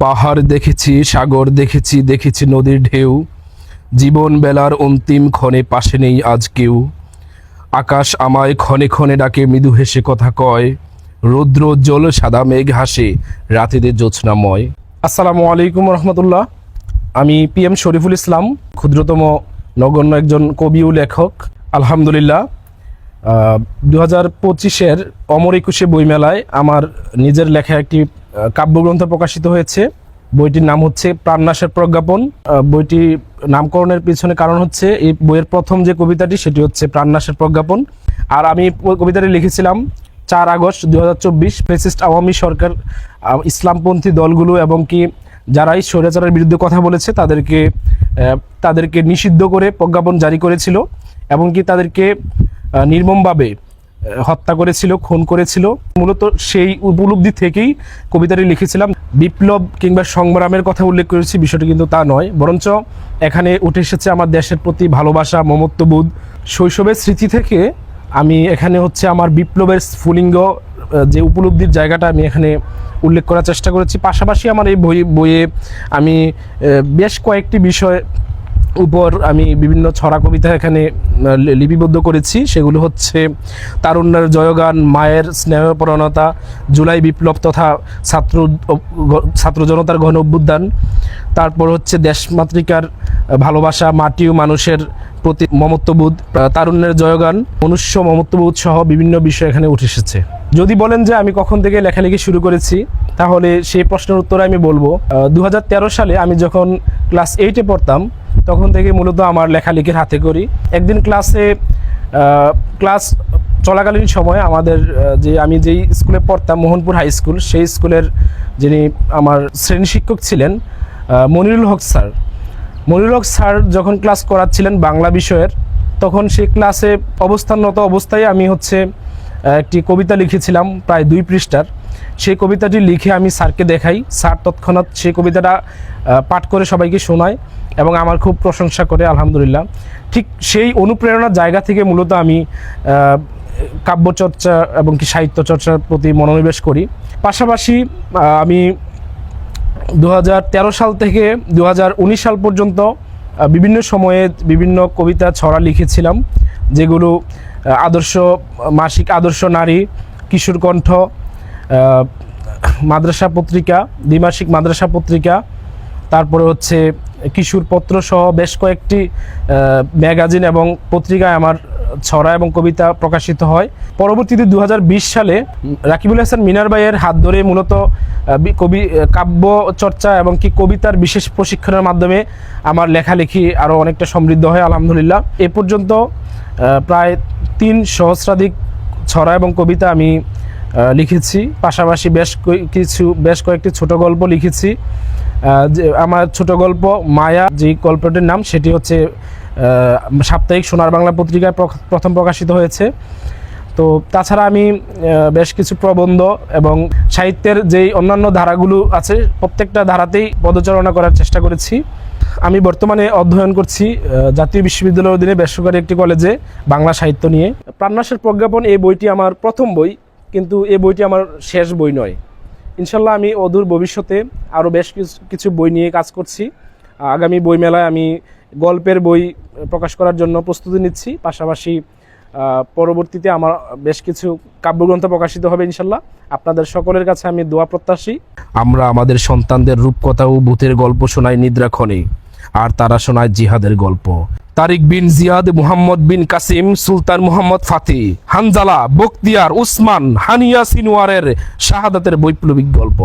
পাহাড় দেখেছি, সাগর দেখেছি, দেখেছি নদীর ঢেউ। জীবন বেলার অন্তিম ক্ষণে পাশে নেই আজ কেউ। আকাশ আমায় ক্ষণে ক্ষণে ডাকে, মৃদু হেসে কথা কয়। রৌদ্রোজ্জ্বল সাদা মেঘ হাসে, রাতেদের জ্যোৎস্নাময়। আসসালামু আলাইকুম রহমতুল্লাহ। আমি PM শরীফুল ইসলাম, ক্ষুদ্রতম নগণ্য একজন কবি ও লেখক। আলহামদুলিল্লাহ 2025-এর অমর একুশে বইমেলায় আমার নিজের লেখা একটি কাব্যগ্রন্থ প্রকাশিত হয়েছে। বইটির নাম হচ্ছে প্রাণনাশের প্রজ্ঞাপন। বইটি নামকরণের পিছনে কারণ হচ্ছে এই বইয়ের প্রথম যে কবিতাটি সেটি হচ্ছে প্রাণনাশের প্রজ্ঞাপন। আর আমি কবিতাটি লিখেছিলাম 4 আগস্ট 2024। ফ্যাসিস্ট আওয়ামী সরকার, ইসলামপন্থী দলগুলো এবং কি যারাই স্বৈরাচারের বিরুদ্ধে কথা বলেছে তাদেরকে নিষিদ্ধ করে প্রজ্ঞাপন জারি করেছিল এবং কি তাদেরকে নির্মমভাবে হত্যা করেছিল, খুন করেছিল। মূলত সেই উপলব্ধি থেকেই কবিতাটি লিখেছিলাম। বিপ্লব কিংবা সংগ্রামের কথা উল্লেখ করেছি, বিষয়টি কিন্তু তা নয়, বরঞ্চ এখানে উঠে এসেছে আমার দেশের প্রতি ভালোবাসা, মমত্ববোধ। শৈশবের স্মৃতি থেকে আমি এখানে হচ্ছে আমার বিপ্লবের স্ফুলিঙ্গ যে উপলব্ধির জায়গাটা আমি এখানে উল্লেখ করার চেষ্টা করেছি। পাশাপাশি আমার এই বইয়ে আমি বেশ কয়েকটি বিষয় উপর আমি বিভিন্ন ছড়া কবিতা এখানে লিপিবদ্ধ করেছি। সেগুলো হচ্ছে তারুণ্যের জয়গান, মায়ের স্নেহপরণতা, জুলাই বিপ্লব তথা ছাত্র জনতার গণ অভ্যুত্থান, তারপর হচ্ছে দেশমাতৃকার ভালোবাসা, মাটি ও মানুষের প্রতি মমত্ববোধ, তারুণ্যের জয়গান, মনুষ্য মমত্ববোধ সহ বিভিন্ন বিষয় এখানে উঠে এসেছে। যদি বলেন যে আমি কখন থেকে লেখালেখি শুরু করেছি, তাহলে সেই প্রশ্নের উত্তরে আমি বলবো 2013 সালে আমি যখন ক্লাস 8-এ পড়তাম তখন থেকে মূলত আমার লেখালেখির হাতে করি। একদিন ক্লাস চলাকালীন সময় আমাদের আমি যেই স্কুলে পড়তাম, মোহনপুর হাই স্কুল, সেই স্কুলের যিনি আমার শ্রেণী শিক্ষক ছিলেন মনিরুল হক স্যার যখন ক্লাস করাচ্ছিলেন বাংলা বিষয়ের, তখন সেই ক্লাসে অবস্থানরত অবস্থায় আমি একটি কবিতা লিখেছিলাম প্রায় 2 পৃষ্ঠার। সেই কবিতাটি লিখে আমি স্যারকে দেখাই। স্যার তৎক্ষণাৎ সেই কবিতাটা পাঠ করে সবাইকে শোনায় এবং আমার খুব প্রশংসা করে, আলহামদুলিল্লাহ। ঠিক সেই অনুপ্রেরণার জায়গা থেকে মূলত আমি কাব্যচর্চা এবং কি সাহিত্য চর্চার প্রতি মনোনিবেশ করি। পাশাপাশি আমি 2013 সাল থেকে 2019 সাল পর্যন্ত বিভিন্ন সময়ে বিভিন্ন কবিতা ছড়া লিখেছিলাম, যেগুলো মাসিক আদর্শ নারী, কিশোর কণ্ঠ, মাদ্রাসা পত্রিকা, দ্বিমাসিক মাদ্রাসা পত্রিকা, তারপরে হচ্ছে কিশোর পত্র সহ বেশ কয়েকটি ম্যাগাজিন এবং পত্রিকায় আমার ছড়া এবং কবিতা প্রকাশিত হয়। পরবর্তীতে 2020 সালে রাকিবুল হাসান মিনার ভাইয়ের হাত ধরে মূলত কাব্য চর্চা এবং কি কবিতার বিশেষ প্রশিক্ষণের মাধ্যমে আমার লেখালেখি আরও অনেকটা সমৃদ্ধ হয়, আলহামদুলিল্লাহ। এ পর্যন্ত প্রায় 3 সহস্রাধিক ছড়া এবং কবিতা আমি লিখেছি। পাশাপাশি বেশ কয়েকটি ছোট গল্প লিখেছি। আমার ছোট গল্প মায়া, যে গল্পটির নাম, সেটি হচ্ছে সাপ্তাহিক সোনার বাংলা পত্রিকায় প্রথম প্রকাশিত হয়েছে। তো তাছাড়া আমি বেশ কিছু প্রবন্ধ এবং সাহিত্যের যেই অন্যান্য ধারাগুলো আছে প্রত্যেকটা ধারাতেই পদচারণা করার চেষ্টা করেছি। আমি বর্তমানে অধ্যয়ন করছি জাতীয় বিশ্ববিদ্যালয়ের অধীনে বেসরকারি একটি কলেজে বাংলা সাহিত্য নিয়ে। প্রাণনাশের প্রজ্ঞাপন এই বইটি আমার প্রথম বই, কিন্তু এই বইটি আমার শেষ বই নয়। ইনশাল্লাহ আমি অদূর ভবিষ্যতে আরও বেশ কিছু বই নিয়ে কাজ করছি। আগামী বইমেলায় আমি গল্পের বই প্রকাশ করার জন্য প্রস্তুতি নিচ্ছি। পাশাপাশি পরবর্তীতে আমার বেশ কিছু কাব্যগ্রন্থ প্রকাশিত হবে ইনশাল্লাহ। আপনাদের সকলের কাছে আমি দোয়া প্রত্যাশী। আমরা আমাদের সন্তানদের রূপকথা ও ভূতের গল্প শোনাই নিদ্রাক্ষণে, আর তারা শোনায় জিহাদের গল্প। তারিক বিন জিয়াদ, মুহাম্মদ বিন কাসিম, সুলতান মুহাম্মদ ফাতি, হানজালা, বখতিয়ার, উসমান, হানিয়া সিনওয়ারের শাহাদাতের বৈপ্লবিক গল্প।